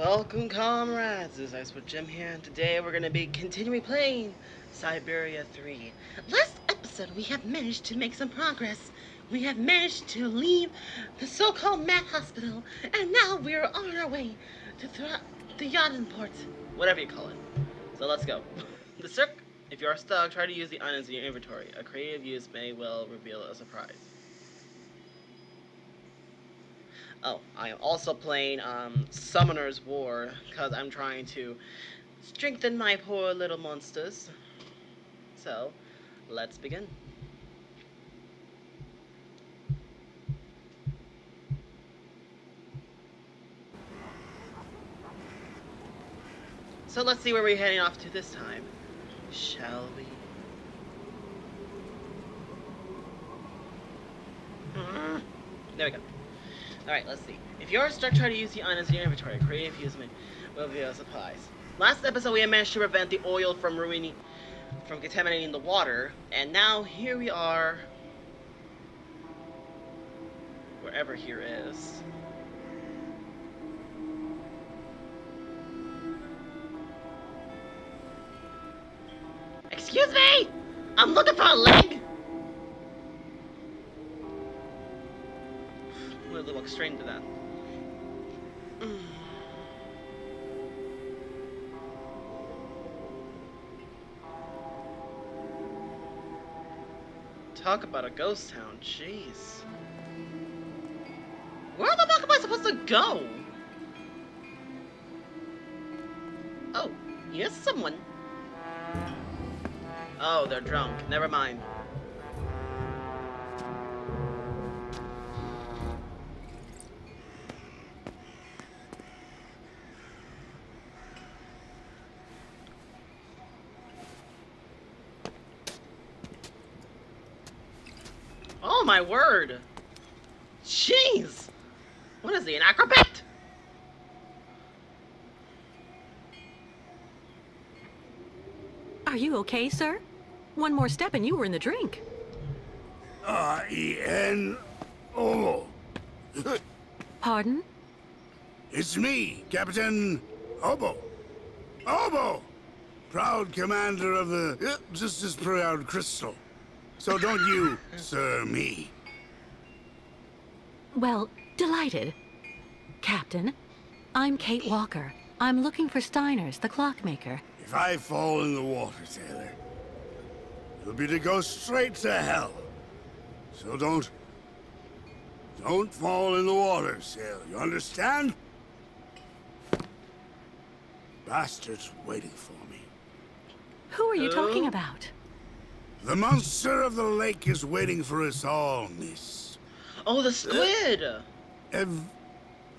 Welcome, comrades. This is IceWOlfGem here, and today we're going to be continuing playing Syberia 3. Last episode, we have managed to make some progress. We have managed to leave the so-called Mad Hospital, and now we're on our way to the Port, whatever you call it. So let's go. The Cirque, if you are stuck, try to use the items in your inventory. A creative use may well reveal a surprise. Oh, I am also playing Summoner's War, because I'm trying to strengthen my poor little monsters. So, let's begin. So let's see where we're heading off to this time, shall we? There we go. Alright, let's see. If you're stuck trying to use the items in your inventory, creative use will be a surprise. Last episode we had managed to prevent the oil from contaminating the water, and now here we are, wherever here is. Excuse me! I'm looking for a leg! I'm gonna walk straight into that. Talk about a ghost town, jeez. Where the fuck am I supposed to go? Oh, here's someone. Oh, they're drunk. Never mind. Oh my word! Jeez! What is he, an acrobat? Are you okay, sir? One more step and you were in the drink. R-E-N-O. Pardon? It's me, Captain Obo. Obo! Proud commander of the just as proud crystal. So don't you, sir, me. Well, delighted. Captain, I'm Kate Walker. I'm looking for Steiner's, the clockmaker. If I fall in the water, sailor, it'll be to go straight to hell. So don't fall in the water, sailor. You understand? Bastards waiting for me. Who are you talking about? The monster of the lake is waiting for us all, miss. Oh, the squid!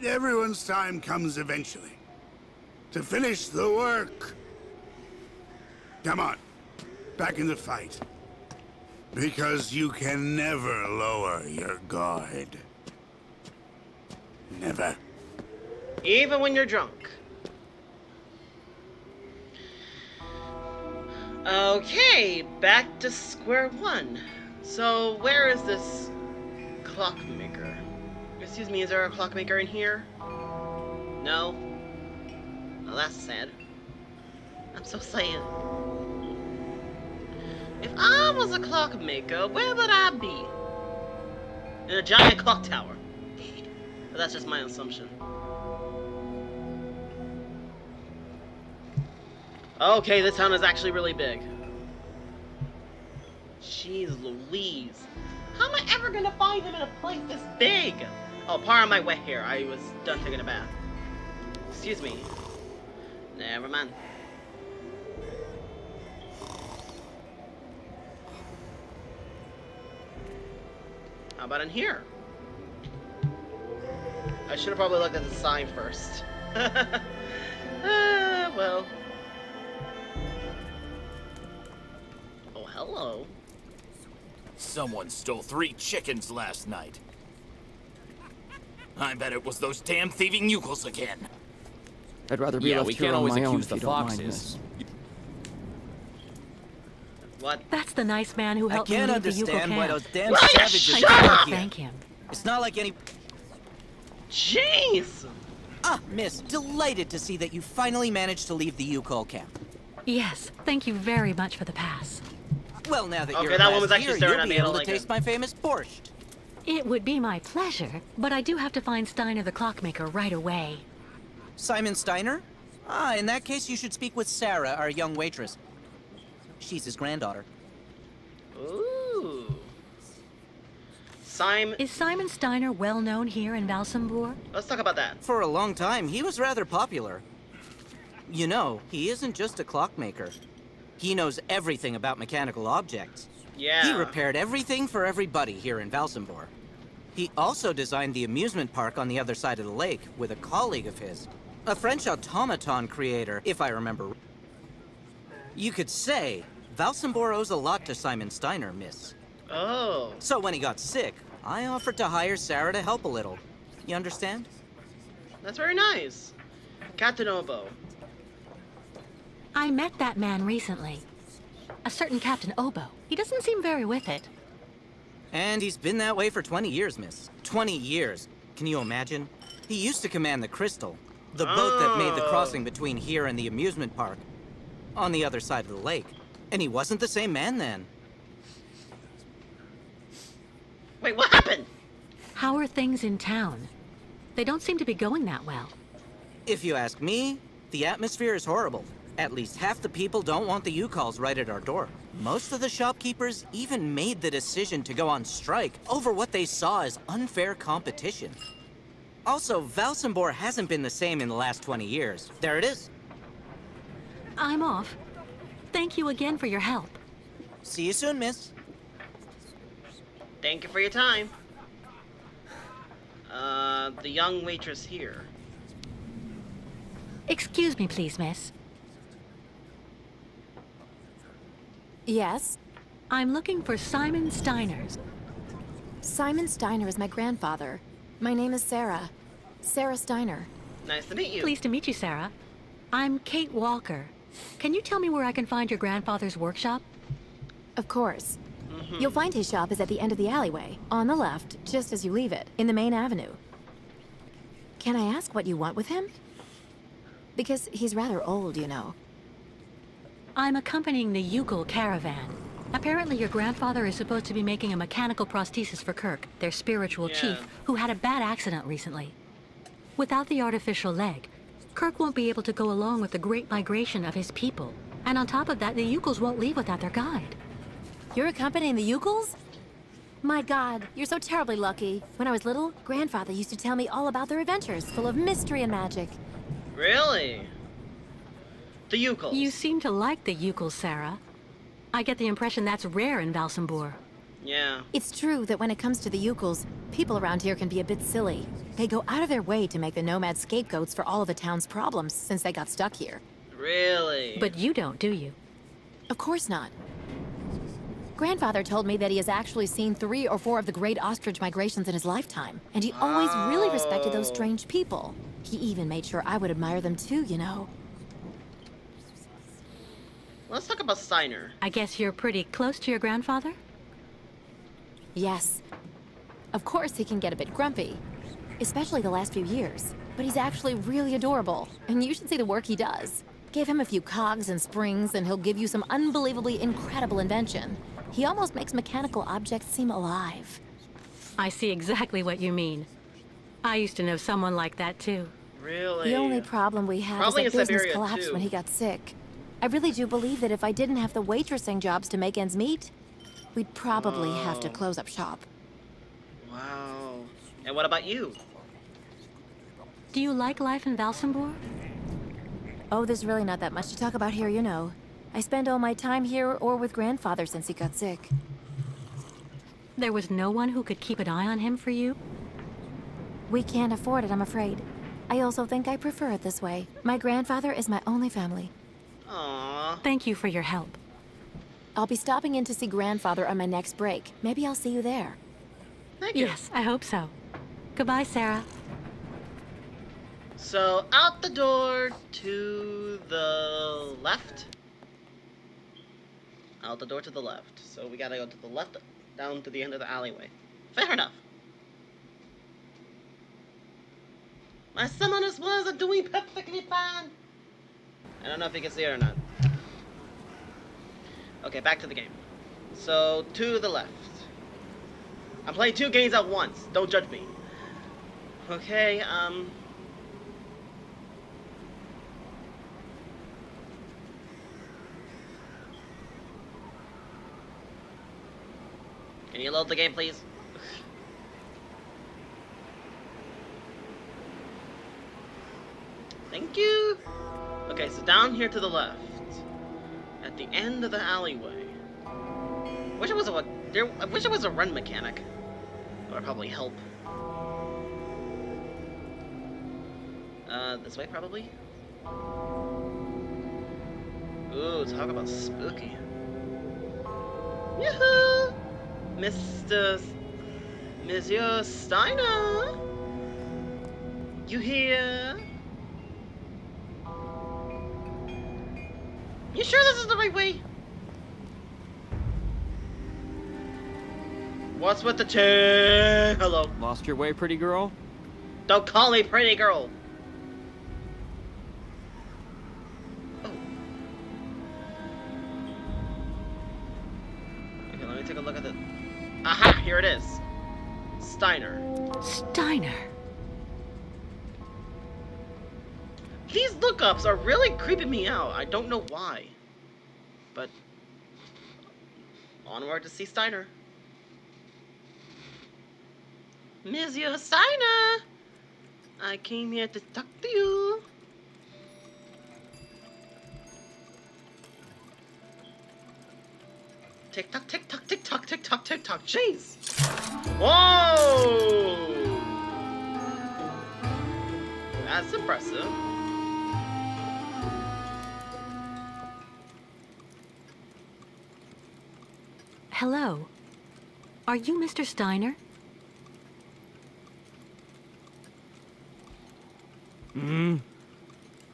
Everyone's time comes eventually. To finish the work. Come on, back in the fight. Because you can never lower your guard. Never. Even when you're drunk. Okay, back to square one. So, where is this clockmaker? Excuse me, is there a clockmaker in here? No? Oh, that's sad. I'm so sad. If I was a clockmaker, where would I be? In a giant clock tower. But that's just my assumption. Okay, this town is actually really big. Jeez Louise. How am I ever gonna find him in a place this big? Oh, pardon my wet hair. I was done taking a bath. Excuse me. Never mind. How about in here? I should have probably looked at the sign first. Well. Oh, hello. Someone stole 3 chickens last night. I bet it was those damn thieving yukels again. I'd rather be left here on my own if you don't mind, miss. What? That's the nice man who I helped me can't leave the Yuko understand why camp. those damn Will you savages shut come up? here. Thank him. It's not like any... Jeez! Ah, miss, delighted to see that you finally managed to leave the Yukol camp. Yes, thank you very much for the pass. Well, now that Okay, you're that at one was last actually here, staring you'll at be me. I don't able to like taste it. my famous borscht. It would be my pleasure, but I do have to find Steiner the clockmaker right away. Simon Steiner? Ah, in that case, you should speak with Sarah, our young waitress. She's his granddaughter. Ooh. Simon. Is Simon Steiner well known here in Valsambor? Let's talk about that. For a long time, he was rather popular. You know, he isn't just a clockmaker. He knows everything about mechanical objects. Yeah. He repaired everything for everybody here in Valsambor. He also designed the amusement park on the other side of the lake with a colleague of his. A French automaton creator, if I remember. You could say Valsambor owes a lot to Simon Steiner, miss. Oh. So when he got sick, I offered to hire Sarah to help a little. You understand? That's very nice. Captain Obo. I met that man recently. A certain Captain Obo. He doesn't seem very with it. And he's been that way for 20 years, miss. 20 years. Can you imagine? He used to command the Krystal, the boat that made the crossing between here and the amusement park, on the other side of the lake. And he wasn't the same man then. Wait, what happened? How are things in town? They don't seem to be going that well. If you ask me, the atmosphere is horrible. At least half the people don't want the U-Calls right at our door. Most of the shopkeepers even made the decision to go on strike over what they saw as unfair competition. Also, Valsambor hasn't been the same in the last 20 years. There it is. I'm off. Thank you again for your help. See you soon, miss. Thank you for your time. The young waitress here. Excuse me, please, miss. Yes? I'm looking for Simon Steiners. Simon Steiner is my grandfather. My name is Sarah. Sarah Steiner. Nice to meet you. Pleased to meet you, Sarah. I'm Kate Walker. Can you tell me where I can find your grandfather's workshop? Of course. You'll find his shop is at the end of the alleyway, on the left, just as you leave it, in the main avenue. Can I ask what you want with him? Because he's rather old, you know. I'm accompanying the Yukol caravan. Apparently your grandfather is supposed to be making a mechanical prosthesis for Kirk, their spiritual chief, who had a bad accident recently. Without the artificial leg, Kirk won't be able to go along with the great migration of his people. And on top of that, the Yukols won't leave without their guide. You're accompanying the Yukols? My God, you're so terribly lucky. When I was little, Grandfather used to tell me all about their adventures, full of mystery and magic. Really? The Yukols. You seem to like the Yukols, Sarah. I get the impression that's rare in Valsambor. Yeah. It's true that when it comes to the Yukols, people around here can be a bit silly. They go out of their way to make the nomad scapegoats for all of the town's problems since they got stuck here. Really? But you don't, do you? Of course not. Grandfather told me that he has actually seen 3 or 4 of the great ostrich migrations in his lifetime, and he always really respected those strange people. He even made sure I would admire them too, you know. Let's talk about Steiner. I guess you're pretty close to your grandfather? Yes. Of course he can get a bit grumpy, especially the last few years, but he's actually really adorable, and you should see the work he does. Give him a few cogs and springs, and he'll give you some unbelievably incredible invention. He almost makes mechanical objects seem alive. I see exactly what you mean. I used to know someone like that too. Really? The only problem we have Probably is that in business Syberia, collapsed too. when he got sick. I really do believe that if I didn't have the waitressing jobs to make ends meet, we'd probably have to close up shop. Wow. And what about you? Do you like life in Valsambor? Oh, there's really not that much to talk about here, you know. I spend all my time here or with Grandfather since he got sick. There was no one who could keep an eye on him for you? We can't afford it, I'm afraid. I also think I prefer it this way. My grandfather is my only family. Aww. Thank you for your help. I'll be stopping in to see Grandfather on my next break. Maybe I'll see you there. Thank you. Yes, I hope so. Goodbye, Sarah. So, out the door to the left. Out the door to the left. So we gotta go to the left, down to the end of the alleyway. Fair enough. My summoners was doing perfectly fine. I don't know if you can see it or not. Okay, back to the game. So, to the left. I'm playing 2 games at once. Don't judge me. Okay, can you load the game, please? Thank you. Okay, so down here to the left, at the end of the alleyway. I wish it was a run mechanic. That would probably help. This way probably. Ooh, talk about spooky. Yoo-hoo! Monsieur Steiner! You here? You sure this is the right way? What's with the chair? Hello. Lost your way, pretty girl? Don't call me pretty girl. Oh. Okay, let me take a look at the... Aha! Here it is. Steiner. Steiner. These lookups are really creeping me out. I don't know why. But... onward to see Steiner. Monsieur Steiner! I came here to talk to you. Tick tock, tick tock, tick tock, tick tock, tick tock. Jeez! Whoa! That's impressive. Hello. Are you Mr. Steiner?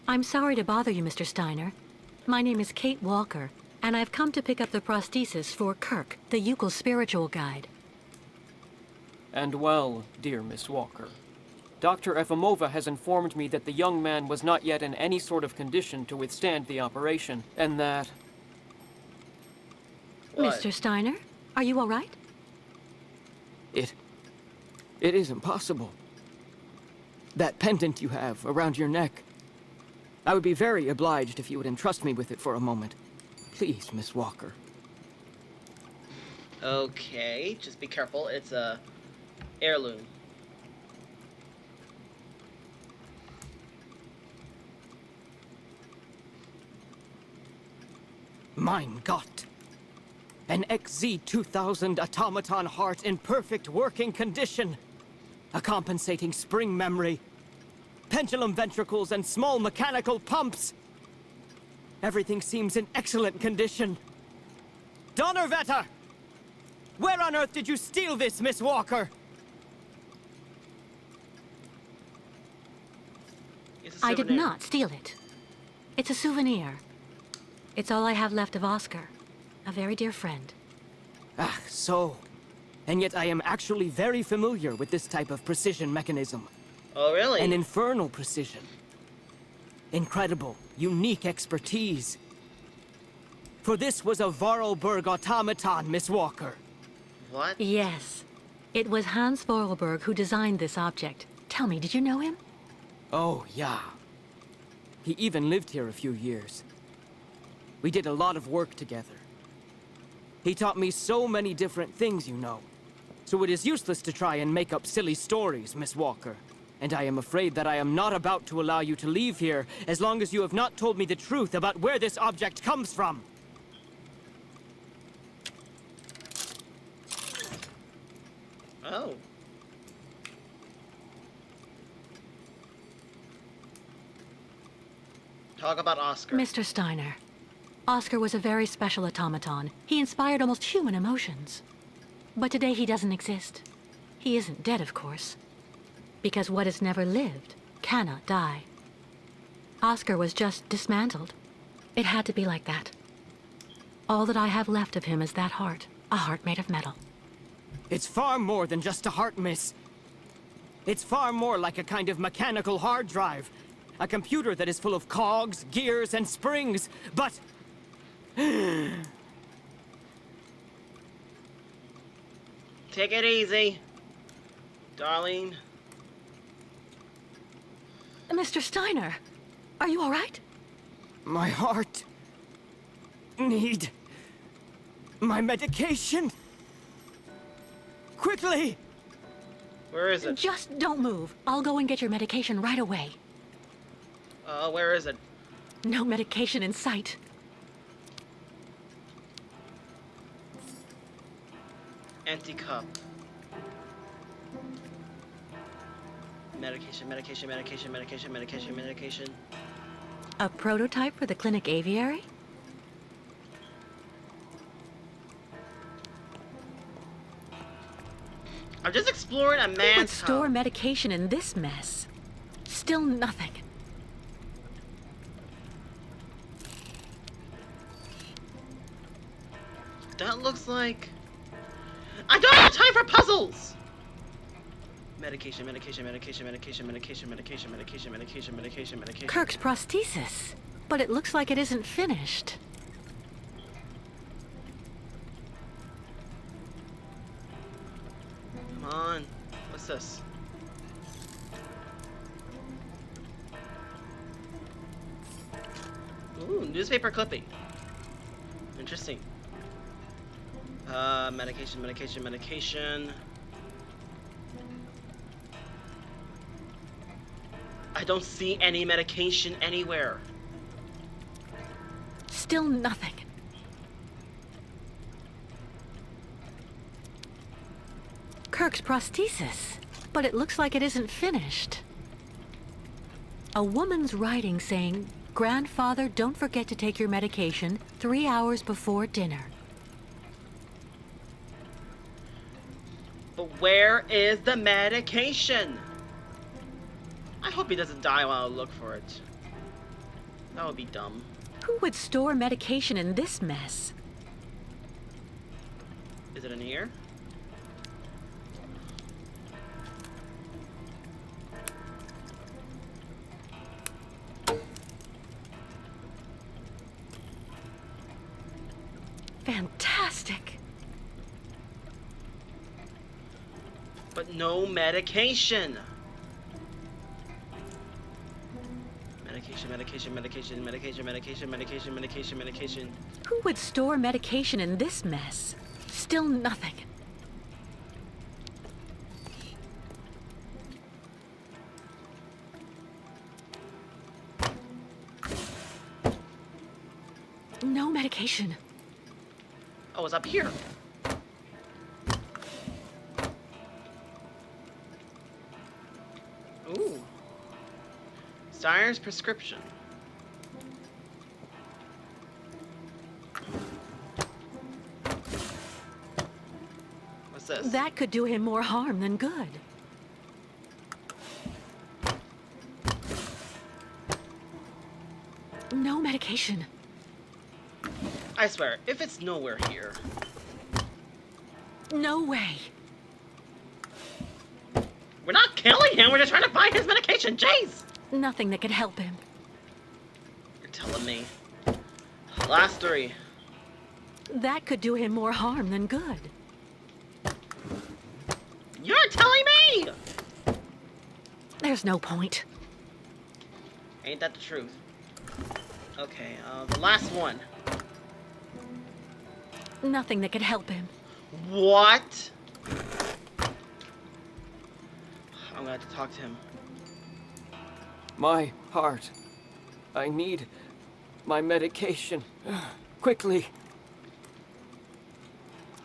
I'm sorry to bother you, Mr. Steiner. My name is Kate Walker, and I've come to pick up the prosthesis for Kirk, the Yukel spiritual guide. And well, dear Miss Walker, Dr. Efimova has informed me that the young man was not yet in any sort of condition to withstand the operation, and that... What? Mr. Steiner, are you all right? It is impossible. That pendant you have around your neck. I would be very obliged if you would entrust me with it for a moment. Please, Miss Walker. Okay, just be careful. It's a heirloom. Mein Gott! An XZ-2000 automaton heart in perfect working condition. A compensating spring memory. Pendulum ventricles and small mechanical pumps. Everything seems in excellent condition. Donnerwetter! Where on earth did you steal this, Miss Walker? I did not steal it. It's a souvenir. It's all I have left of Oscar, a very dear friend. Ah, so. And yet I am actually very familiar with this type of precision mechanism. Oh, really? An infernal precision. Incredible, unique expertise. For this was a Vorarlberg automaton, Miss Walker. What? Yes. It was Hans Vorarlberg who designed this object. Tell me, did you know him? Oh, yeah. He even lived here a few years. We did a lot of work together. He taught me so many different things, you know. So it is useless to try and make up silly stories, Miss Walker. And I am afraid that I am not about to allow you to leave here as long as you have not told me the truth about where this object comes from. Oh. Talk about Oscar. Mr. Steiner, Oscar was a very special automaton. He inspired almost human emotions. But today he doesn't exist. He isn't dead, of course. Because what has never lived cannot die. Oscar was just dismantled. It had to be like that. All that I have left of him is that heart, a heart made of metal. It's far more than just a heart, miss. It's far more like a kind of mechanical hard drive. A computer that is full of cogs, gears, and springs, but... Take it easy, darling. Mr. Steiner, are you all right? My heart... need... my medication. Quickly! Where is it? Just don't move. I'll go and get your medication right away. Where is it? No medication in sight. Empty cup. Medication, medication, medication, medication, medication, medication. A prototype for the clinic aviary? I'm just exploring a Who would man's store house. medication in this mess? Still nothing. That looks like... I don't have time for puzzles! Medication, medication, medication, medication, medication, medication, medication, medication, medication, medication. Kirk's prosthesis. But it looks like it isn't finished. Come on. What's this? Ooh, newspaper clipping. Interesting. Medication, medication, medication. I don't see any medication anywhere. Still nothing. Kirk's prosthesis. But it looks like it isn't finished. A woman's writing saying, "Grandfather, don't forget to take your medication 3 hours before dinner." But where is the medication? I hope he doesn't die while I look for it. That would be dumb. Who would store medication in this mess? Is it in here? Fantastic. But no medication. Medication, medication, medication, medication, medication, medication, medication, medication. Who would store medication in this mess? Still nothing. No medication. Oh, it's up here. Ooh. Steyer's prescription. What's this? That could do him more harm than good. No medication. I swear, if it's nowhere here. No way. We're not killing him, we're just trying to find his medication, jeez! Nothing that could help him. You're telling me. Last three. That could do him more harm than good. You're telling me! There's no point. Ain't that the truth? Okay, the last one. Nothing that could help him. What? I'm gonna have to talk to him. My heart. I need my medication. Quickly.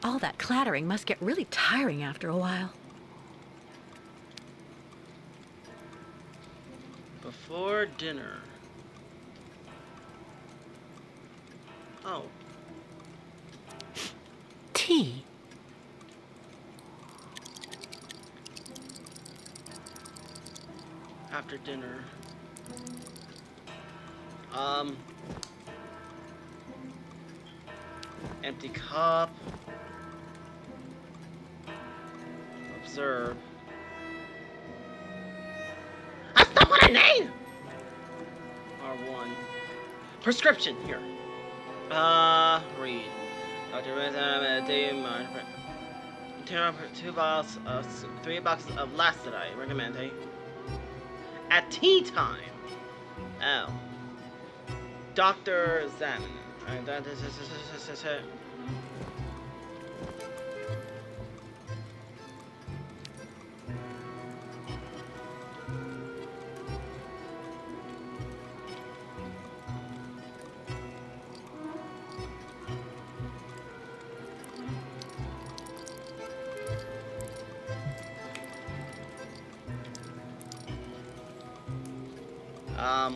All that clattering must get really tiring after a while. Before dinner. Oh. Tea. After dinner. Empty cup. Observe. not what I need! R1. Prescription, here. Read. Dr. Three boxes of Lacidite. Recommend, eh? At tea time. Oh. Dr. Zaman.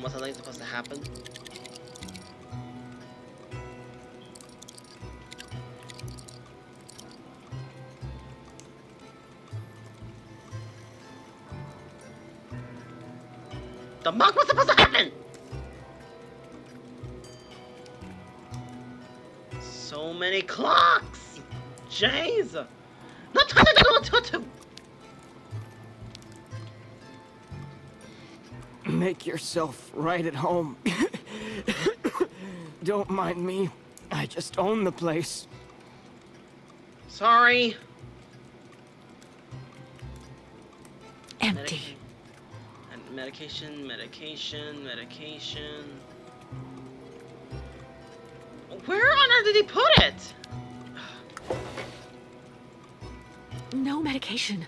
Was something supposed to happen? The monk was supposed to happen! So many clocks! Jeez! No time to do a tutu! Make yourself right at home. Don't mind me. I just own the place. Sorry. Empty. Medication. Where on earth did he put it? No medication.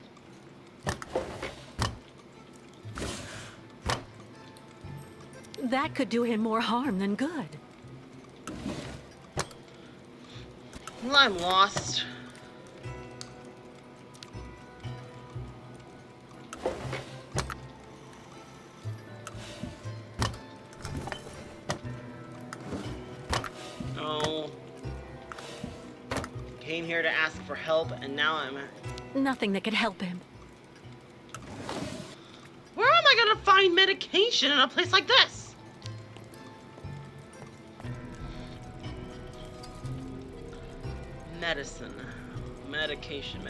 That could do him more harm than good. Well, I'm lost. Oh. Came here to ask for help, and now I'm... Nothing that could help him. Where am I gonna find medication in a place like this? Medicine. Medication.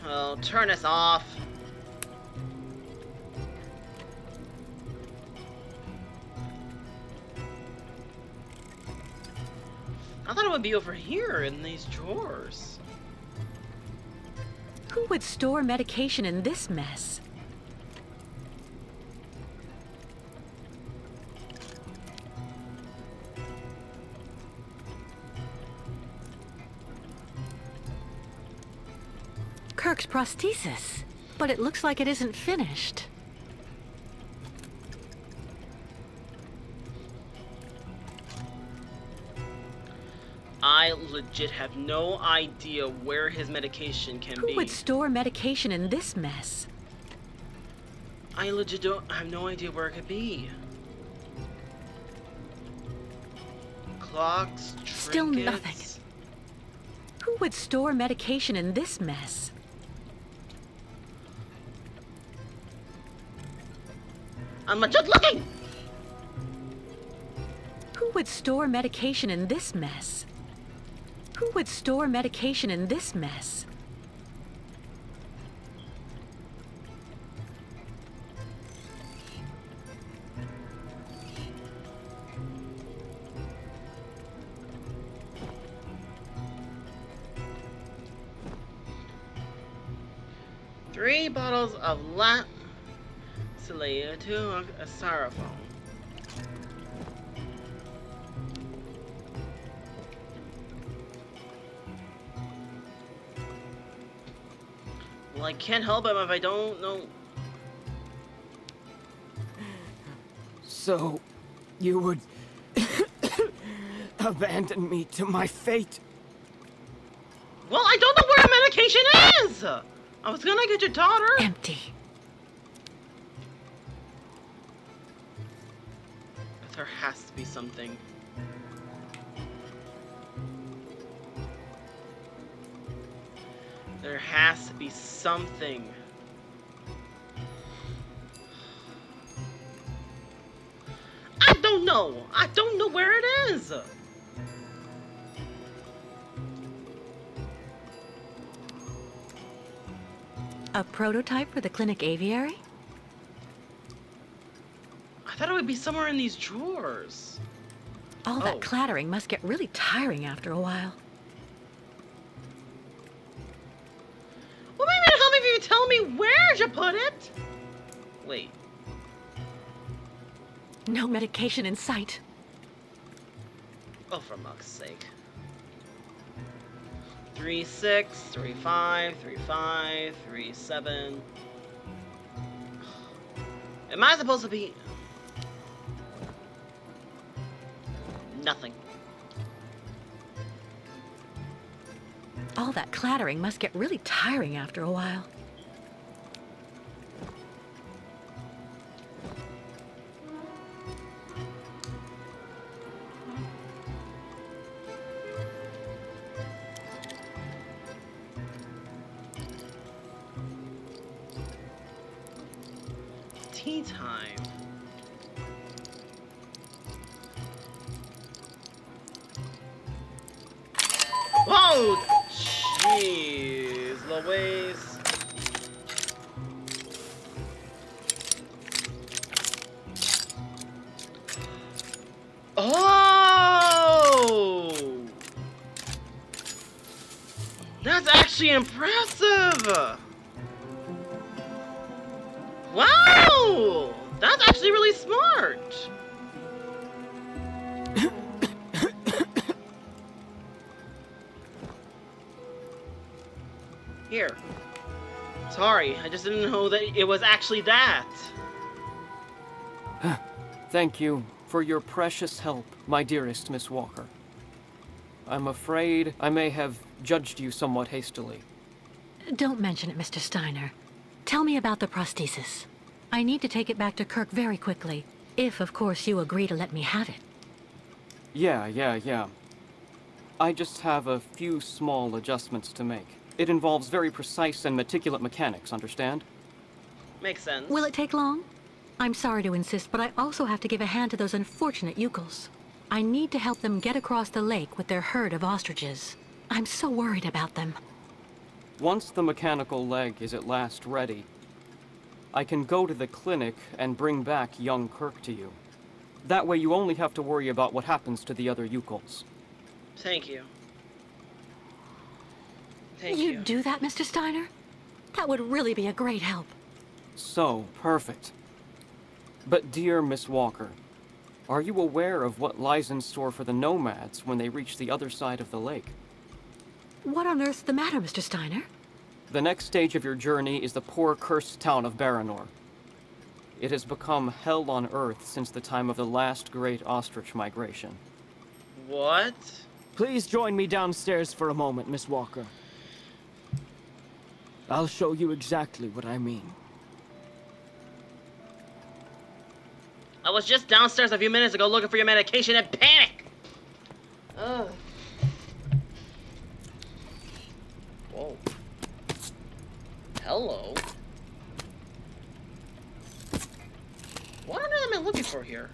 Oh, turn us off. I thought it would be over here in these drawers. Who would store medication in this mess? Kirk's prosthesis, but it looks like it isn't finished. I legit have no idea where his medication can be. Who would store medication in this mess? I legit have no idea where it could be. Clocks, trinkets. Still nothing. Who would store medication in this mess? I'm just looking! Who would store medication in this mess? Who would store medication in this mess? Three bottles of Lacidite to a styrofoam. Well, I can't help him if I don't know. So, you would abandon me to my fate? Well, I don't know where the medication is! I was gonna get your daughter. Empty. But there has to be something. There has to be something. I don't know. I don't know where it is. A prototype for the clinic aviary? I thought it would be somewhere in these drawers. All that clattering must get really tiring after a while. Well, maybe it'll help me if you tell me where you put it. Wait. No medication in sight. Oh, for muck's sake. 3-6, 3-5, 3-5, 3-7. Am I supposed to be... Nothing. All that clattering must get really tiring after a while. Tea time. Whoa! Jeez, Louise. Oh! That's actually impressive! Wow! That's actually really smart! Here. Sorry, I just didn't know that it was actually that. Thank you for your precious help, my dearest Miss Walker. I'm afraid I may have judged you somewhat hastily. Don't mention it, Mr. Steiner. Tell me about the prosthesis. I need to take it back to Kirk very quickly, if, of course, you agree to let me have it. Yeah. I just have a few small adjustments to make. It involves very precise and meticulous mechanics, understand? Makes sense. Will it take long? I'm sorry to insist, but I also have to give a hand to those unfortunate Yukals. I need to help them get across the lake with their herd of ostriches. I'm so worried about them. Once the mechanical leg is at last ready, I can go to the clinic and bring back young Kirk to you. That way you only have to worry about what happens to the other Yukals. Thank you. Thank you. You'd do that, Mr. Steiner? That would really be a great help. So, perfect. But dear Miss Walker, are you aware of what lies in store for the nomads when they reach the other side of the lake? What on earth's the matter, Mr. Steiner? The next stage of your journey is the poor, cursed town of Baranor. It has become hell on earth since the time of the last great ostrich migration. What? Please join me downstairs for a moment, Miss Walker. I'll show you exactly what I mean. I was just downstairs a few minutes ago looking for your medication and panic! Ugh. Whoa. Hello. What on earth am I looking for here?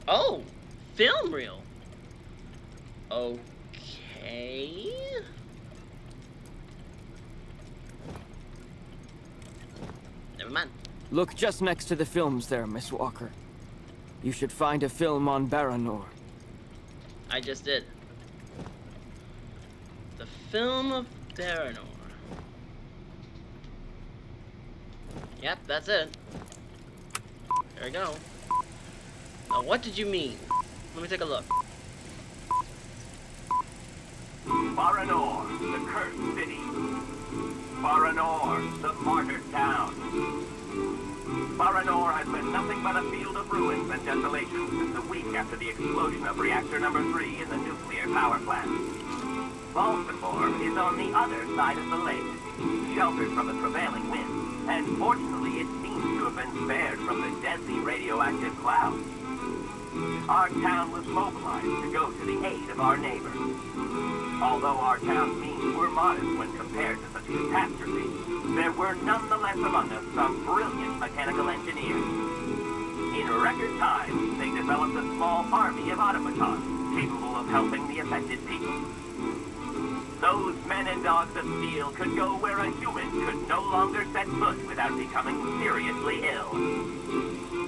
Oh! Film reel. Okay. Never mind. Look just next to the films there, Miss Walker. You should find a film on Baranor. I just did. The film of Baranor. Yep, that's it. There we go. Now, what did you mean? Let me take a look. Baranor, the cursed city. Baranor, the martyred town. Baranor has been nothing but a field of ruins and desolation since a week after the explosion of reactor number 3 in the nuclear power plant. Baltimore is on the other side of the lake, sheltered from the prevailing winds, and fortunately it seems to have been spared from the deadly radioactive clouds. Our town was mobilized to go to the aid of our neighbors. Although our town's means were modest when compared to such a catastrophe, there were nonetheless among us some brilliant mechanical engineers. In In record time, they developed a small army of automatons capable of helping the affected people. Those men and dogs of steel could go where a human could no longer set foot without becoming seriously ill.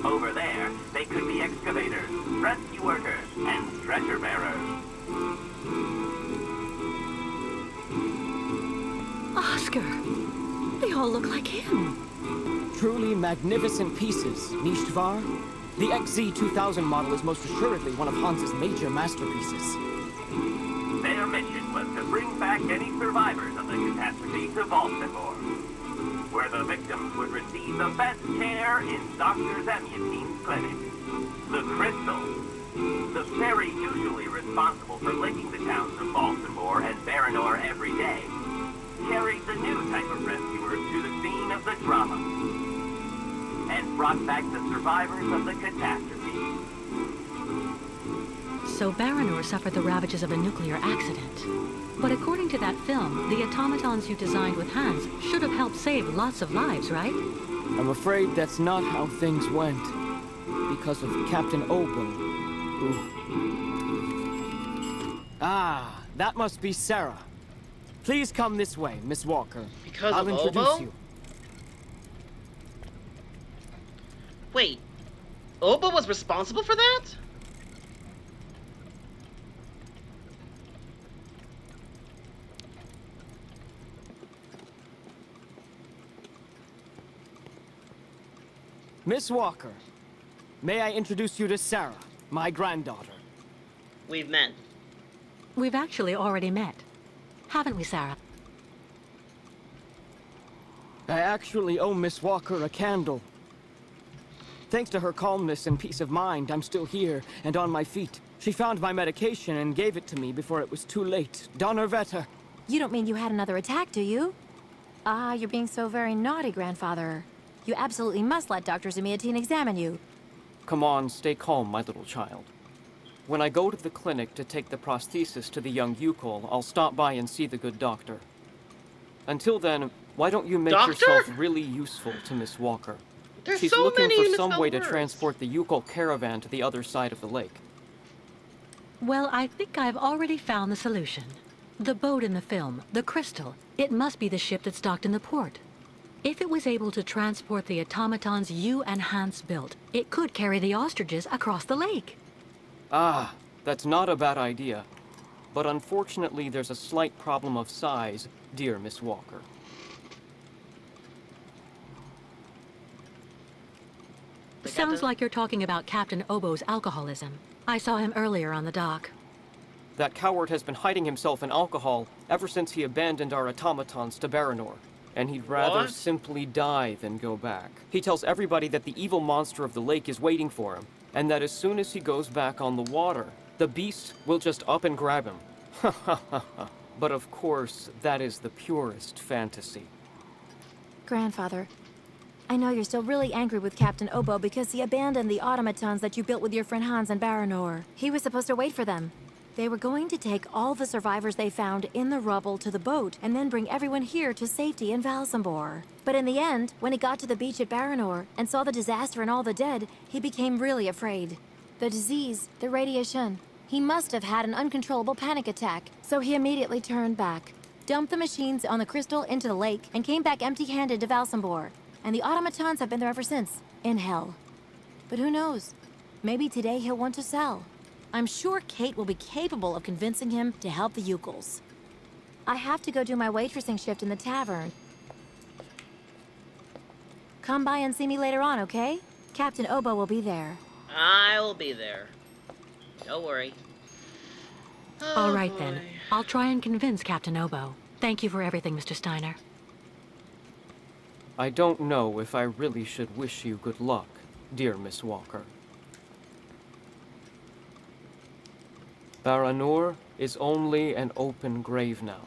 Over there, they could be excavators, rescue workers, and stretcher bearers. Oscar! They all look like him. Truly magnificent pieces, Nishtvar. The XZ-2000 model is most assuredly one of Hans's major masterpieces. Their mission was to bring back any survivors of the catastrophe to Baltimore, where the victims would receive the best care in Dr. Zamyatin's clinic. The krystal, the fairy usually responsible for linking the towns of Baltimore and Baranor every day, carried the new type of rescuers to the scene of the drama, and brought back the survivors of the catastrophe. So Baranor suffered the ravages of a nuclear accident. But according to that film, the automatons you designed with Hans should have helped save lots of lives, right? I'm afraid that's not how things went. Because of Captain Obo, who... Ah, that must be Sarah. Please come this way, Miss Walker. Because I'll of introduce Obo? you. Wait, Obo was responsible for that? Miss Walker, may I introduce you to Sarah, my granddaughter? We've met. We've actually already met. Haven't we, Sarah? I actually owe Miss Walker a candle. Thanks to her calmness and peace of mind, I'm still here and on my feet. She found my medication and gave it to me before it was too late. Donnerwetter. You don't mean you had another attack, do you? Ah, you're being so very naughty, Grandfather. You absolutely must let Dr. Zamyatin examine you. Come on, stay calm, my little child. When I go to the clinic to take the prosthesis to the young Yukol, I'll stop by and see the good doctor. Until then, why don't you make yourself really useful to Miss Walker? She's so looking many for some way to misspelled words. transport the Yukol caravan to the other side of the lake. Well, I think I've already found the solution. The boat in the film, the krystal, it must be the ship that's docked in the port. If it was able to transport the automatons you and Hans built, it could carry the ostriches across the lake. Ah, that's not a bad idea. But unfortunately, there's a slight problem of size, dear Miss Walker. Sounds like you're talking about Captain Obo's alcoholism. I saw him earlier on the dock. That coward has been hiding himself in alcohol ever since he abandoned our automatons to Baranor. And he'd rather simply die than go back. He tells everybody that the evil monster of the lake is waiting for him, and that as soon as he goes back on the water, the beast will just up and grab him. Ha ha ha ha. But of course, that is the purest fantasy. Grandfather, I know you're still really angry with Captain Obo because he abandoned the automatons that you built with your friend Hans and Baranor. He was supposed to wait for them. They were going to take all the survivors they found in the rubble to the boat and then bring everyone here to safety in Valsambor. But in the end, when he got to the beach at Baranor and saw the disaster and all the dead, he became really afraid. The disease, the radiation, he must have had an uncontrollable panic attack, so he immediately turned back, dumped the machines on the krystal into the lake, and came back empty-handed to Valsambor. And the automatons have been there ever since, in hell. But who knows? Maybe today he'll want to sell. I'm sure Kate will be capable of convincing him to help the Yukols. I have to go do my waitressing shift in the tavern. Come by and see me later on, okay? Captain Obo will be there. I will be there. Don't worry. All right, then. I'll try and convince Captain Obo. Thank you for everything, Mr. Steiner. I don't know if I really should wish you good luck, dear Miss Walker. Baranor is only an open grave now.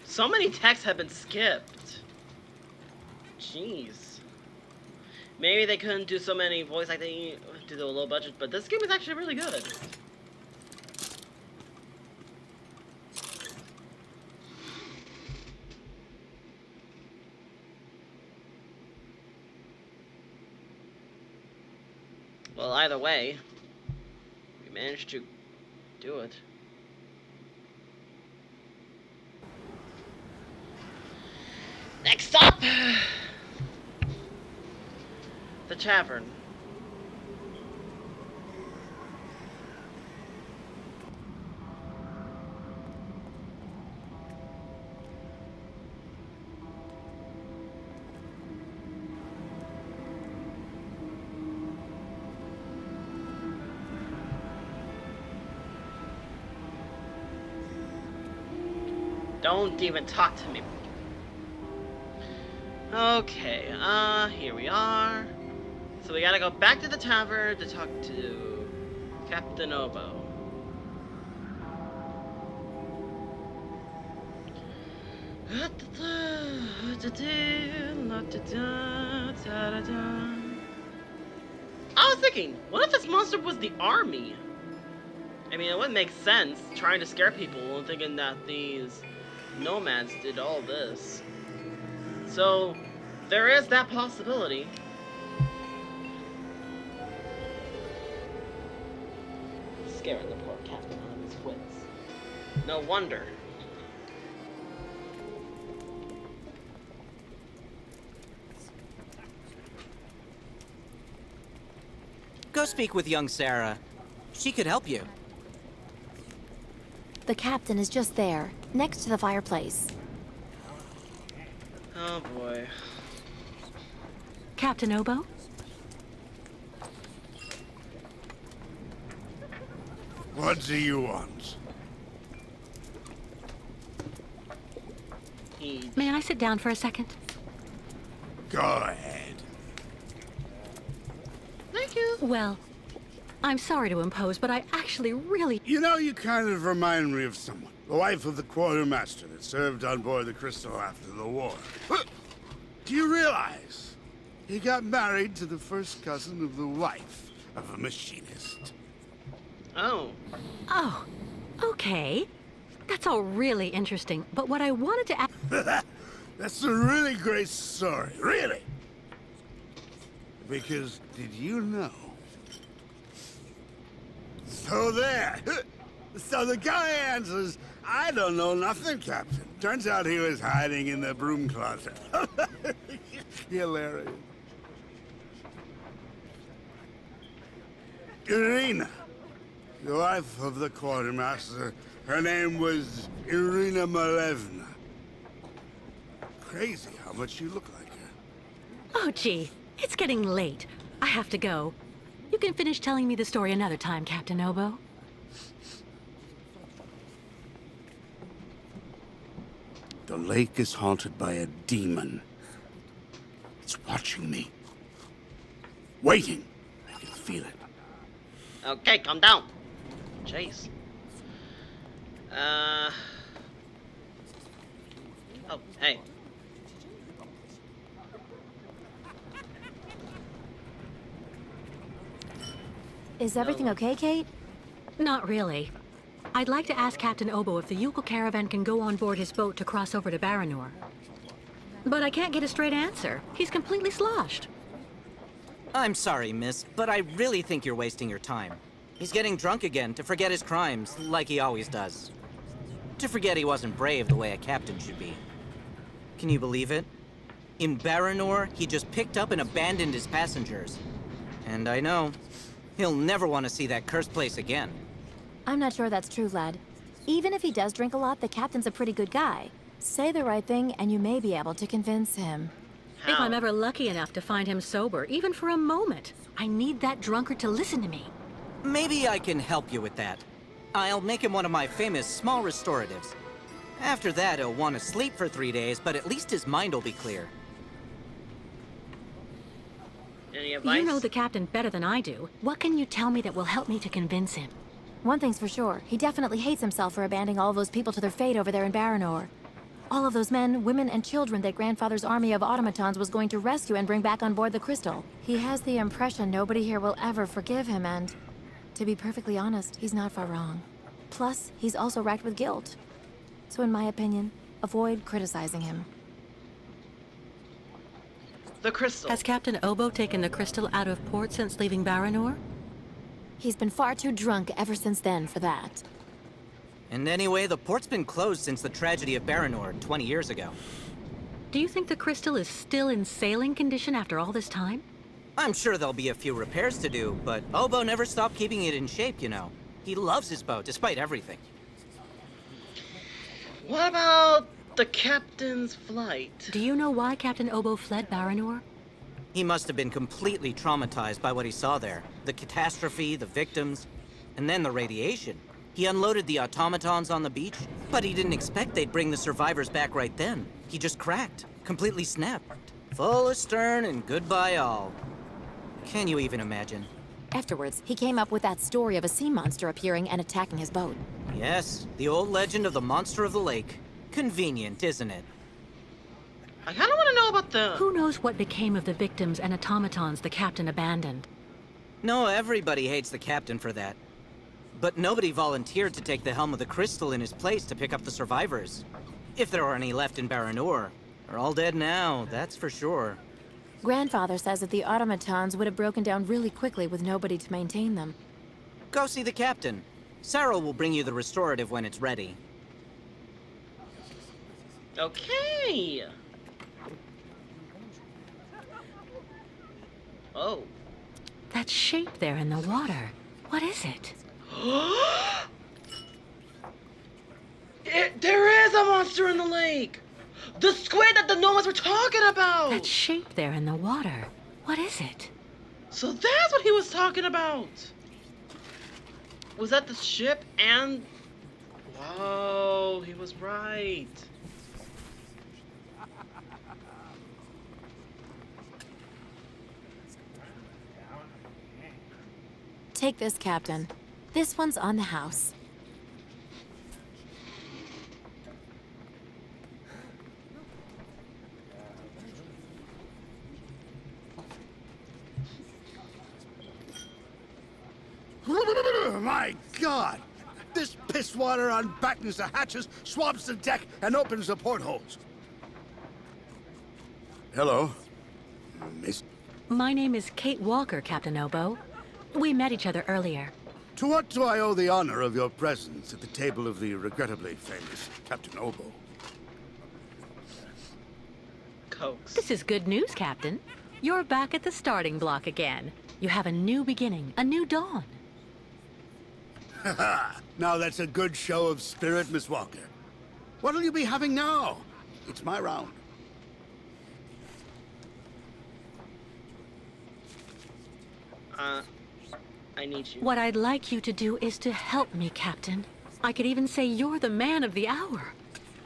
So many texts have been skipped. Jeez. Maybe they couldn't do so many voice acting due to a low budget, but this game is actually really good. Well, either way, we managed to do it. Next up, the tavern. Don't even talk to me. Okay, here we are. So we gotta go back to the tavern to talk to Captain Obo. I was thinking, what if this monster was the army? I mean, it wouldn't make sense trying to scare people and thinking that these nomads did all this. So, there is that possibility. Scaring the poor captain out of his wits. No wonder. Go speak with young Sarah. She could help you. The captain is just there, next to the fireplace. Oh boy. Captain Obo? What do you want? May I sit down for a second? Go ahead. Thank you. Well, I'm sorry to impose, but I actually really... You know, you kind of remind me of someone. The wife of the quartermaster that served on board the Crystal after the war. Do you realize he got married to the first cousin of the wife of a machinist? Oh. Oh, okay. That's all really interesting, but what I wanted to ask... That's a really great story, really. Because, did you know? So there. So the guy answers, I don't know nothing, Captain. Turns out he was hiding in the broom closet. Hilarious. Irina, the wife of the quartermaster, her name was Irina Malevna. Crazy how much you look like her. Oh, gee. It's getting late. I have to go. You can finish telling me the story another time, Captain Obo. The lake is haunted by a demon. It's watching me. Waiting. I can feel it. Okay, calm down. Jeez. Oh, hey. Is everything okay, Kate? Not really. I'd like to ask Captain Obo if the Yukon caravan can go on board his boat to cross over to Baranor. But I can't get a straight answer. He's completely sloshed. I'm sorry, miss, but I really think you're wasting your time. He's getting drunk again to forget his crimes, like he always does. To forget he wasn't brave the way a captain should be. Can you believe it? In Baranor, he just picked up and abandoned his passengers. And I know, he'll never want to see that cursed place again. I'm not sure that's true, lad. Even if he does drink a lot, the captain's a pretty good guy. Say the right thing, and you may be able to convince him. How? If I'm ever lucky enough to find him sober, even for a moment, I need that drunkard to listen to me. Maybe I can help you with that. I'll make him one of my famous small restoratives. After that, he'll want to sleep for 3 days, but at least his mind will be clear. Any advice? You know the captain better than I do. What can you tell me that will help me to convince him? One thing's for sure, he definitely hates himself for abandoning all those people to their fate over there in Baranor. All of those men, women, and children that Grandfather's army of automatons was going to rescue and bring back on board the Crystal. He has the impression nobody here will ever forgive him, and to be perfectly honest, he's not far wrong. Plus, he's also racked with guilt. So in my opinion, avoid criticizing him. The crystal. Has Captain Obo taken the crystal out of port since leaving Baranor? He's been far too drunk ever since then for that. And anyway, the port's been closed since the tragedy of Baranor 20 years ago. Do you think the crystal is still in sailing condition after all this time? I'm sure there'll be a few repairs to do, but Obo never stopped keeping it in shape, you know. He loves his boat, despite everything. What about the captain's flight? Do you know why Captain Obo fled Baranor? He must have been completely traumatized by what he saw there. The catastrophe, the victims, and then the radiation. He unloaded the automatons on the beach, but he didn't expect they'd bring the survivors back right then. He just cracked, completely snapped. Full astern and goodbye all. Can you even imagine? Afterwards, he came up with that story of a sea monster appearing and attacking his boat. Yes, the old legend of the monster of the lake. Convenient, isn't it? I kind of want to know about the... Who knows what became of the victims and automatons the captain abandoned? No, everybody hates the captain for that. But nobody volunteered to take the helm of the crystal in his place to pick up the survivors. If there are any left in Baranor. They're all dead now, that's for sure. Grandfather says that the automatons would have broken down really quickly with nobody to maintain them. Go see the captain. Sarah will bring you the restorative when it's ready. Okay. Oh. That shape there in the water. What is it? There is a monster in the lake! The squid that the Nomas were talking about! That shape there in the water. What is it? So that's what he was talking about! Was that the ship and... Whoa, he was right. Take this, Captain. This one's on the house. My God! This piss water unbattens the hatches, swabs the deck, and opens the portholes. Hello, Miss. My name is Kate Walker, Captain Obo. We met each other earlier. To what do I owe the honor of your presence at the table of the regrettably famous Captain Obo? Cokes. This is good news, Captain. You're back at the starting block again. You have a new beginning, a new dawn. Now that's a good show of spirit, Miss Walker. What'll you be having now? It's my round. I need you. What I'd like you to do is to help me, Captain. I could even say you're the man of the hour.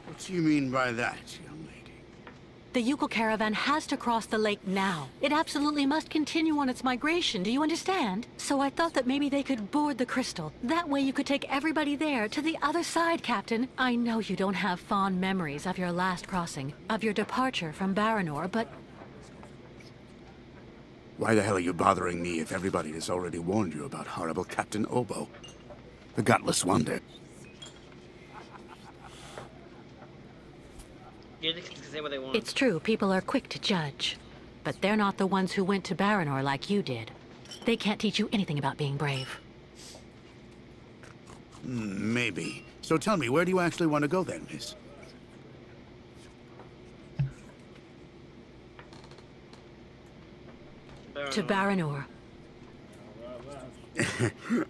What do you mean by that, young lady? The Yukon caravan has to cross the lake now. It absolutely must continue on its migration, do you understand? So I thought that maybe they could board the crystal. That way you could take everybody there to the other side, Captain. I know you don't have fond memories of your last crossing, of your departure from Baranor, but... Why the hell are you bothering me if everybody has already warned you about horrible Captain Obo? The gutless wonder. Yeah, they can say what they want. It's true, people are quick to judge. But they're not the ones who went to Baranor like you did. They can't teach you anything about being brave. Maybe. So tell me, where do you actually want to go then, miss? To Baranor.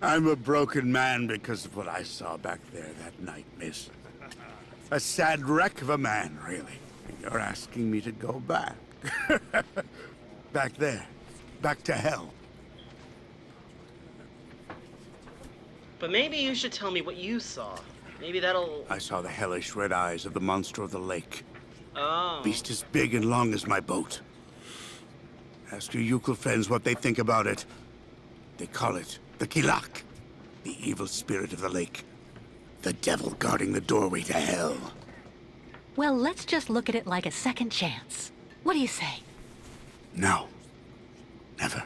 I'm a broken man because of what I saw back there that night, miss. A sad wreck of a man, really. And you're asking me to go back. Back there. Back to hell. But maybe you should tell me what you saw. Maybe that'll... I saw the hellish red eyes of the monster of the lake. Oh. Beast as big and long as my boat. Ask your Yukon friends what they think about it. They call it the Kilak, the evil spirit of the lake. The devil guarding the doorway to hell. Well, let's just look at it like a second chance. What do you say? No. Never.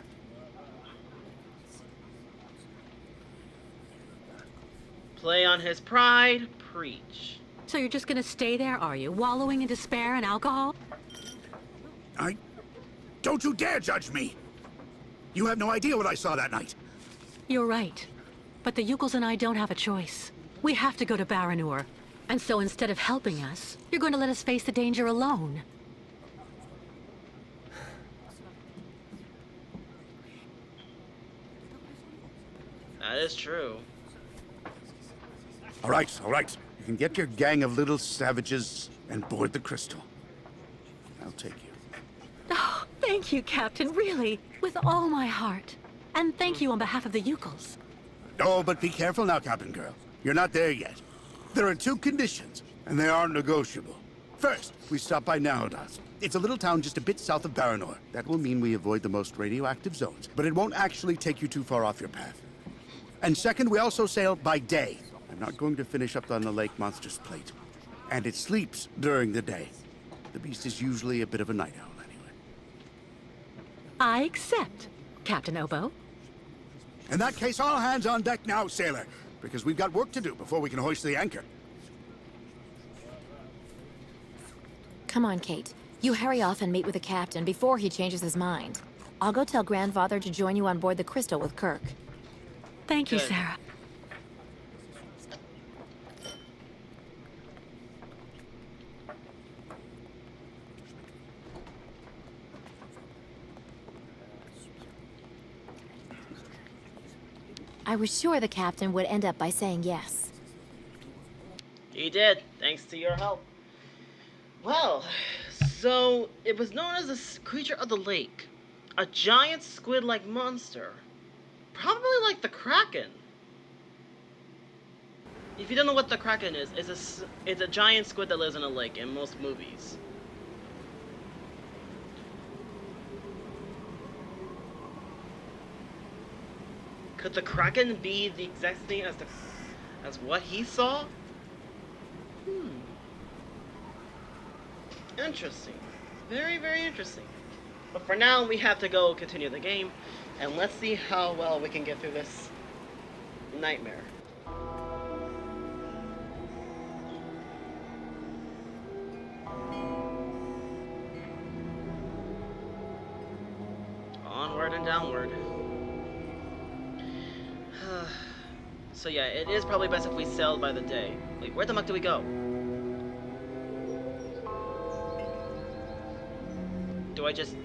Play on his pride, preach. So you're just gonna stay there, are you? Wallowing in despair and alcohol? Don't you dare judge me! You have no idea what I saw that night. You're right. But the Yukels and I don't have a choice. We have to go to Baranur. And so instead of helping us, you're going to let us face the danger alone. That is true. All right, all right. You can get your gang of little savages and board the crystal. I'll take you. Oh, thank you, Captain, really. With all my heart. And thank you on behalf of the Yukels. Oh, but be careful now, Captain Girl. You're not there yet. There are 2 conditions, and they aren't negotiable. First, we stop by Narodas. It's a little town just a bit south of Baranor. That will mean we avoid the most radioactive zones, but it won't actually take you too far off your path. And second, we also sail by day. I'm not going to finish up on the lake monster's plate. And it sleeps during the day. The beast is usually a bit of a night owl anyway. I accept, Captain Obo. In that case, all hands on deck now, sailor, because we've got work to do before we can hoist the anchor. Come on, Kate. You hurry off and meet with the captain before he changes his mind. I'll go tell Grandfather to join you on board the Crystal with Kirk. Thank you, Good. Sarah. I was sure the captain would end up by saying yes. He did, thanks to your help. Well, so it was known as a creature of the lake. A giant squid-like monster. Probably like the Kraken. If you don't know what the Kraken is, it's a giant squid that lives in a lake in most movies. Could the Kraken be the exact thing as what he saw? Interesting. Very, very interesting. But for now, we have to go continue the game, and let's see how well we can get through this nightmare. Onward and downward. So yeah, it is probably best if we sailed by the day. Wait, where the muck do we go? Do I just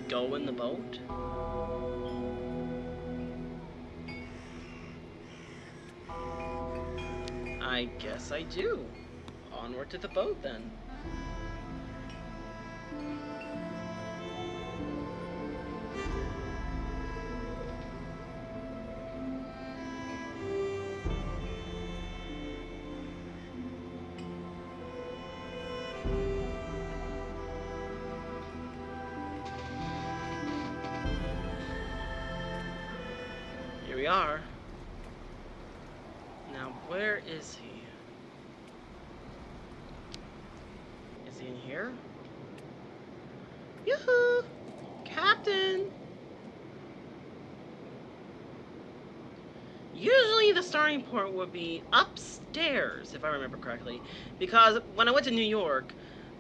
go in the boat? I guess I do. Onward to the boat then. Here we are. Now, where is he? Is he in here? Yoo-hoo! Captain! Usually the starting point would be upstairs, if I remember correctly. Because when I went to New York,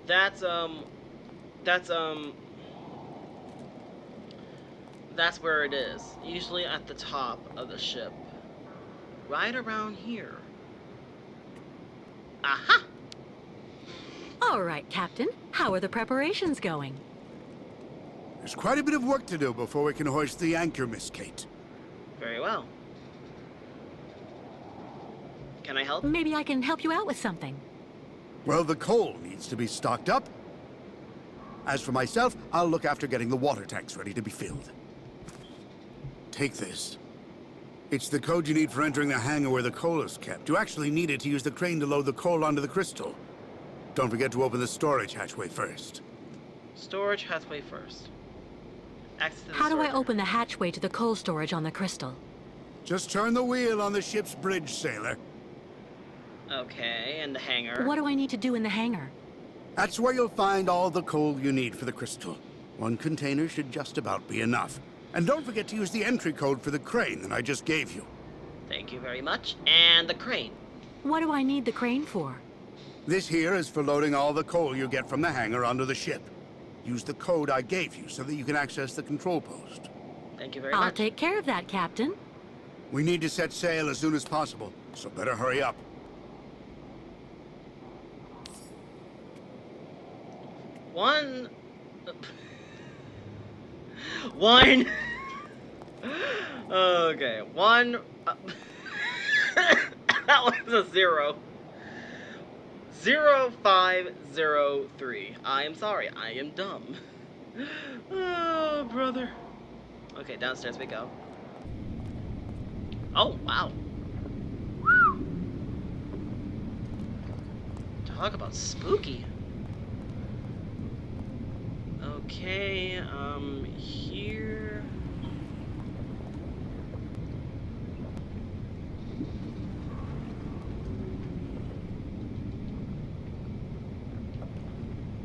that's where it is. Usually at the top of the ship. Right around here. Aha! All right, Captain. How are the preparations going? There's quite a bit of work to do before we can hoist the anchor, Miss Kate. Very well. Can I help? Maybe I can help you out with something. Well, the coal needs to be stocked up. As for myself, I'll look after getting the water tanks ready to be filled. Take this. It's the code you need for entering the hangar where the coal is kept. You actually need it to use the crane to load the coal onto the crystal. Don't forget to open the storage hatchway first. Storage hatchway first. Access to the How do I storage- open the hatchway to the coal storage on the crystal? Just turn the wheel on the ship's bridge, sailor. Okay, and the hangar. What do I need to do in the hangar? That's where you'll find all the coal you need for the crystal. One container should just about be enough. And don't forget to use the entry code for the crane that I just gave you. Thank you very much. And the crane. What do I need the crane for? This here is for loading all the coal you get from the hangar onto the ship. Use the code I gave you so that you can access the control post. Thank you very I'll much. take care of that, Captain. We need to set sail as soon as possible, so better hurry up. One. Okay, one. That was a 0. 0503. I am sorry. I am dumb. Oh, brother. Okay, downstairs we go. Oh, wow. Talk about spooky. Okay, here.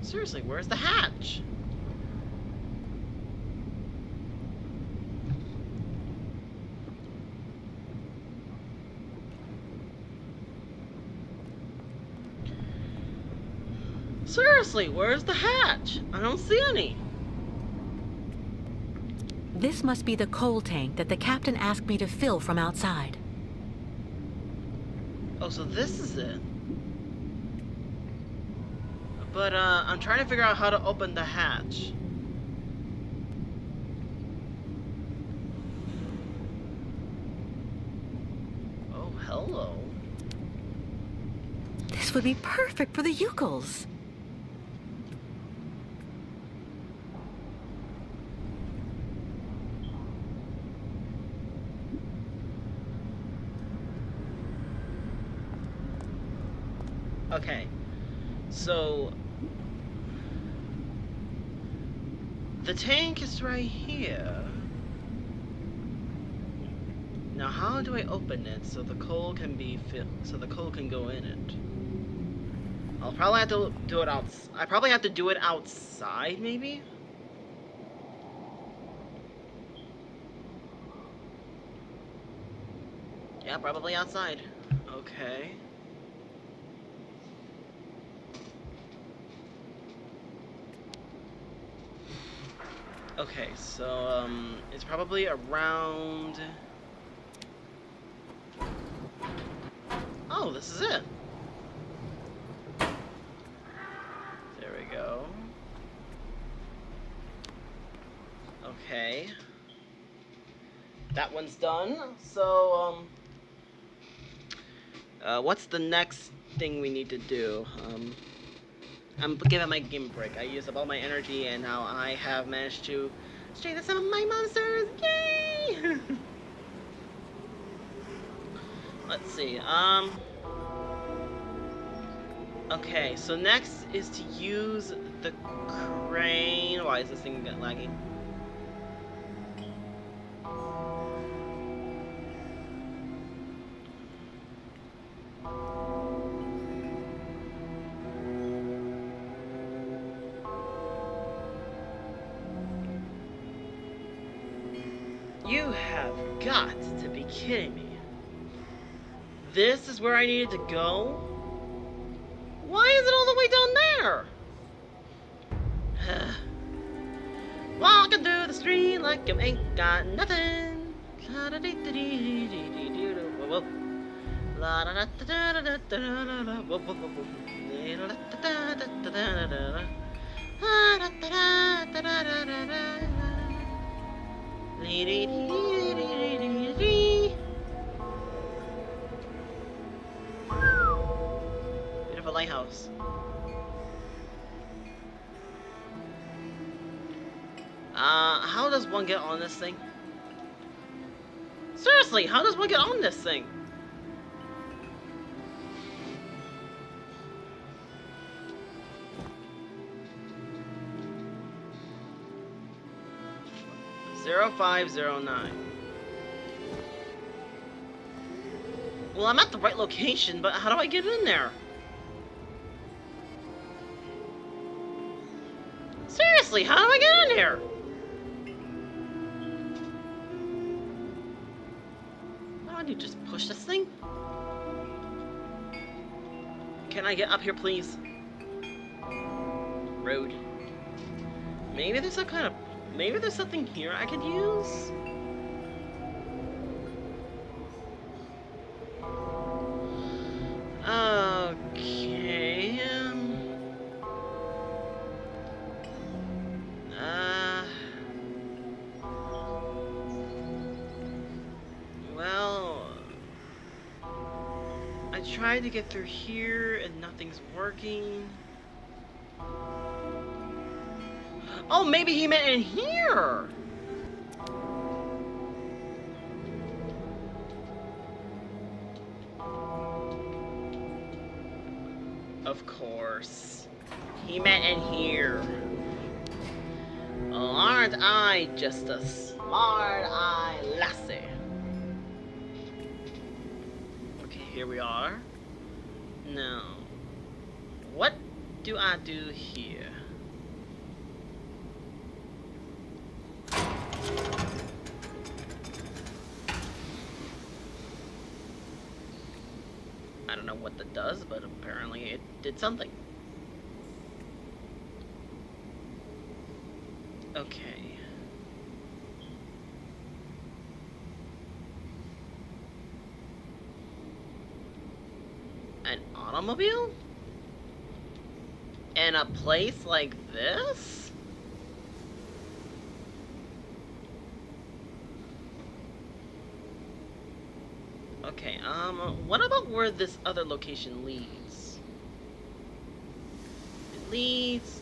Seriously, where's the hatch? Seriously, where's the hatch? I don't see any. This must be the coal tank that the captain asked me to fill from outside. Oh, so this is it. But, I'm trying to figure out how to open the hatch. Oh, hello. This would be perfect for the Yukals. Okay, so the tank is right here. Now, how do I open it so the coal can be filled? So the coal can go in it. I'll probably have to do it out. I probably have to do it outside, maybe. Yeah, probably outside. Okay. Okay, so, it's probably around... Oh, this is it. There we go. Okay. That one's done. So, what's the next thing we need to do? I'm giving my game a break. I used up all my energy, and now I have managed to straight some of my monsters. Yay! Let's see. Okay, so next is to use the crane. Why is this thing lagging? You have got to be kidding me. This is where I needed to go? Why is it all the way down there? Walking through the street like you ain't got nothing. Beautiful lighthouse. How does one get on this thing? Seriously, how does one get on this thing? (0509). Well, I'm at the right location, but how do I get in there? Seriously, how do I get in here? What do I do? Just push this thing? Can I get up here, please? Road. Maybe there's some kind of... Maybe there's something here I could use? tried to get through here and nothing's working. Oh, maybe he meant in here! Of course. He meant in here. Oh, aren't I just a smart-eye lassie? Okay, here we are. Now, what do I do here? I don't know what that does, but apparently it did something. Okay. An automobile? In a place like this? Okay, what about where this other location leads? It leads...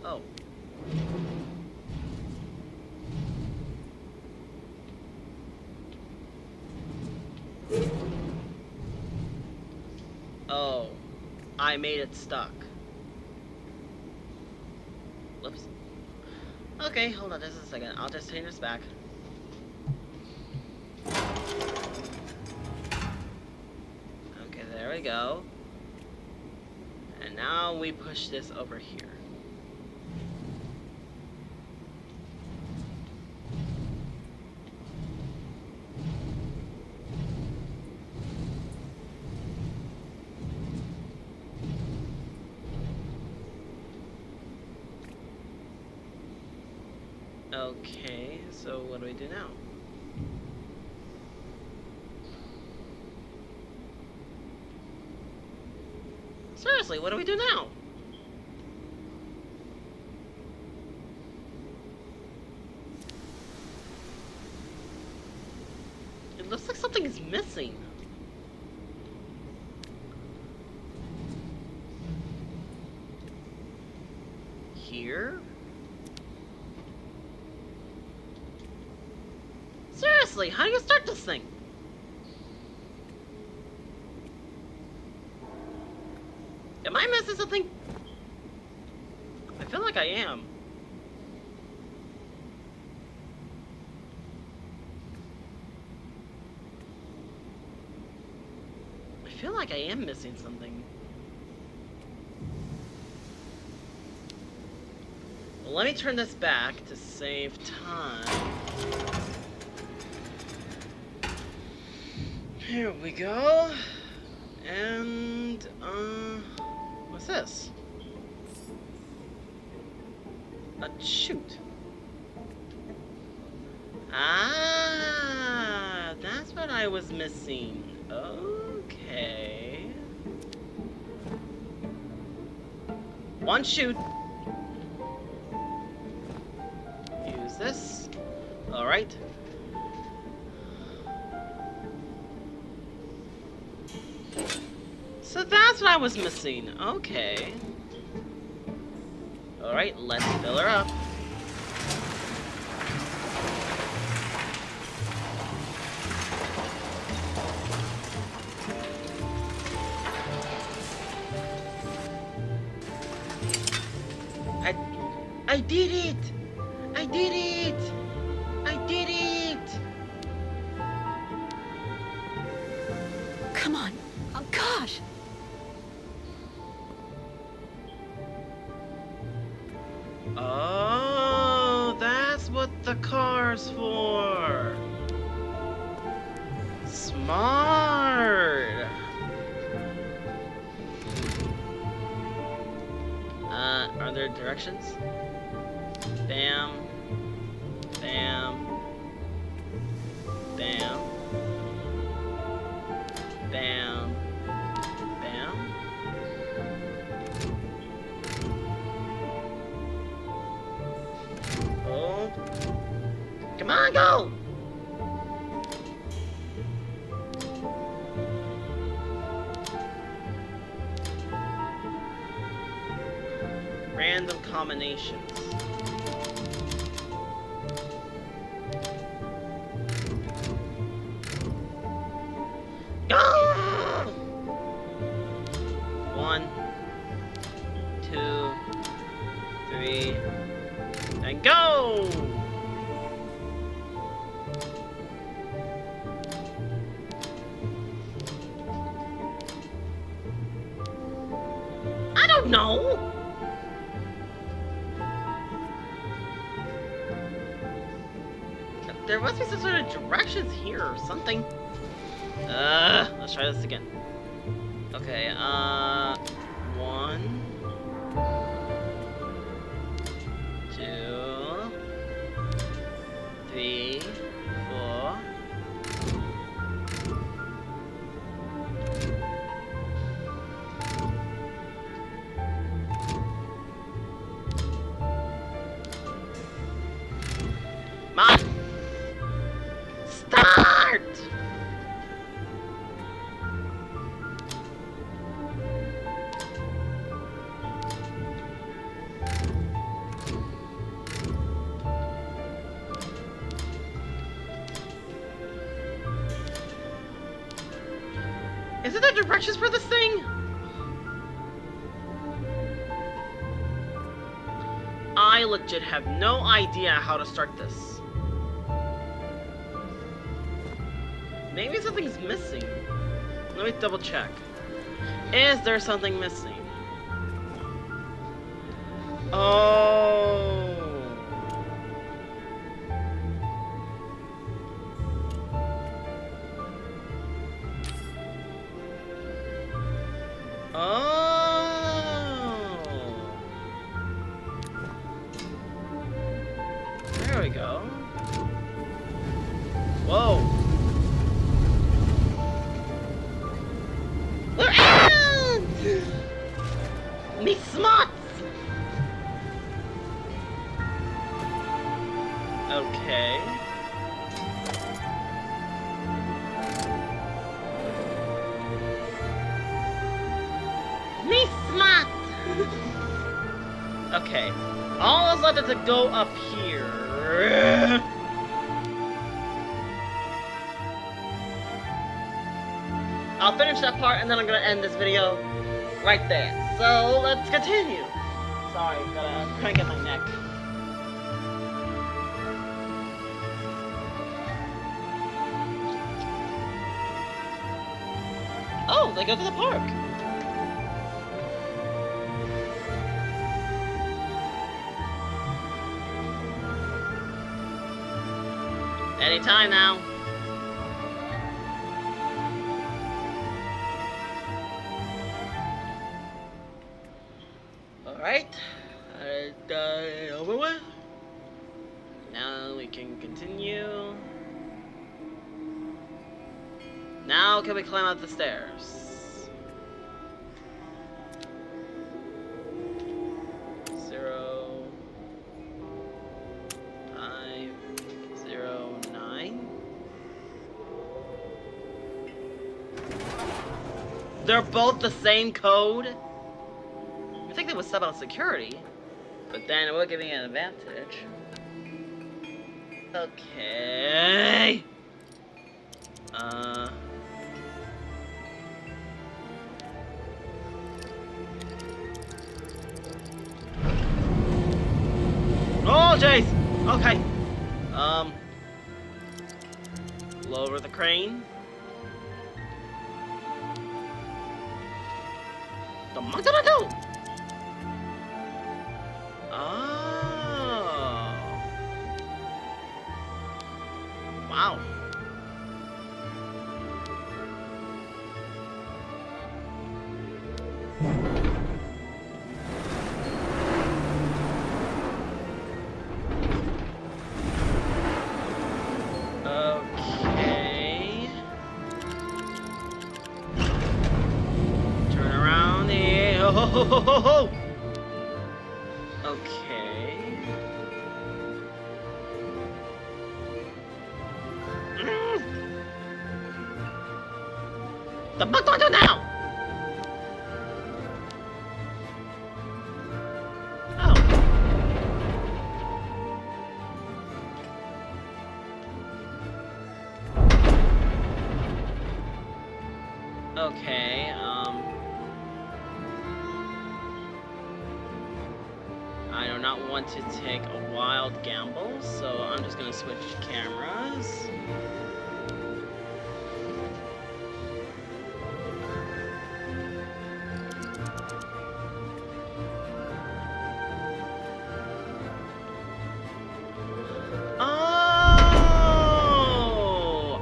Oh. Oh. I made it stuck. Whoops. Okay, hold on just a second. I'll just change this back. Okay, there we go. And now we push this over here. Okay, so what do we do now? Seriously, what do we do now? It looks like something is missing. Here? Seriously, how do you start this thing? Am I missing something? I feel like I am. I feel like I am missing something. Well, let me turn this back to save time. Here we go. And, what's this? A chute. Ah, that's what I was missing. Okay. One chute. Use this. Alright. So that's what I was missing. Okay. Alright, let's fill her up. I did it! I did it! I did it! Come on. Oh, gosh. Oh, that's what the car's for. Smart. Are there directions? Bam. Bam. Bam. Bam. Bam. Oh. Come on, go! random combinations. Ah! 1, 2, 3, and go! I don't know! There must be some sort of directions here or something. Let's try this again. Okay, 1, 2, 3, 4. Come on! Start! Isn't there directions for this thing? I legit have no idea how to start this. Maybe something's missing. Let me double check. Is there something missing? Oh. Oh. There we go. Whoa. Me smarts! Okay. Me smart! Okay. All is left is to go up here. I'll finish that part and then I'm gonna end this video right there. So let's continue. Sorry, gotta crank at my neck. Oh, they go to the park. Anytime now. Alright, over with. Now we can continue. Now can we climb up the stairs? 0, 5, 0, 9. They're both the same code? I think they would sub out security, but then it will give me an advantage. Okay. Oh, jeez. Okay. Lower the crane. The fuck did I do? Oh. Wow. Okay. Turn around here. Oh, ho, ho, ho, ho, ho. Okay. The fuck do I do now? Oh. Okay, I do not want to take a wild gamble, so I'm just gonna switch cameras. Oh,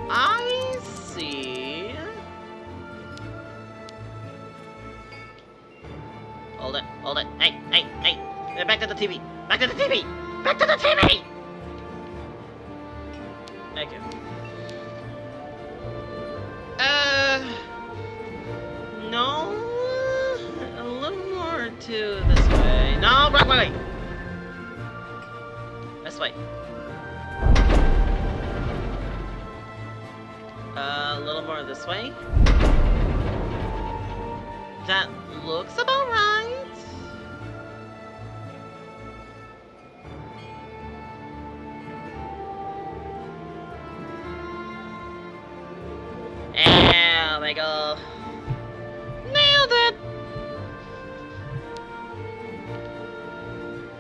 I see. Hold it, hold it. Hey, hey, hey. Back to the TV. Back to the TV. Back to the TV. Thank you. No. A little more to this way. No, wrong way. This way. A little more this way. That looks about right. There we go. Nailed it.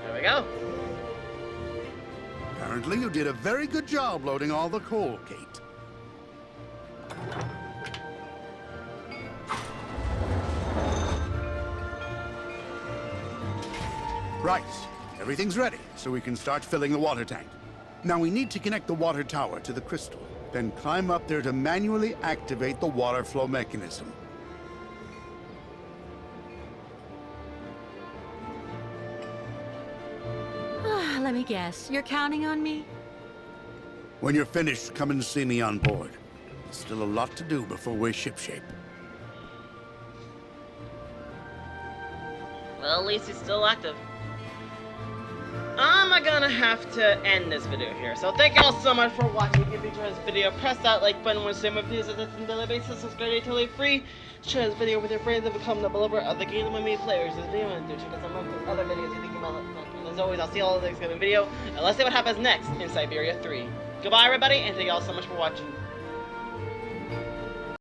There we go. Apparently you did a very good job loading all the coal, Kate. Right. Everything's ready, so we can start filling the water tank. Now we need to connect the water tower to the crystal, then climb up there to manually activate the water flow mechanism. Let me guess, you're counting on me? When you're finished, come and see me on board. There's still a lot to do before we're shipshape. Well, at least he's still active. I'm gonna have to end this video here. So thank you all so much for watching. If you enjoyed this video, press that like button when streaming videos on a daily basis. Subscribe to totally free. Share this video with your friends and become the believer of the game with me players. This video and do check out some other videos you think you might like. And as always, I'll see you all in the next video. And let's see what happens next in Syberia 3. Goodbye everybody, and thank you all so much for watching.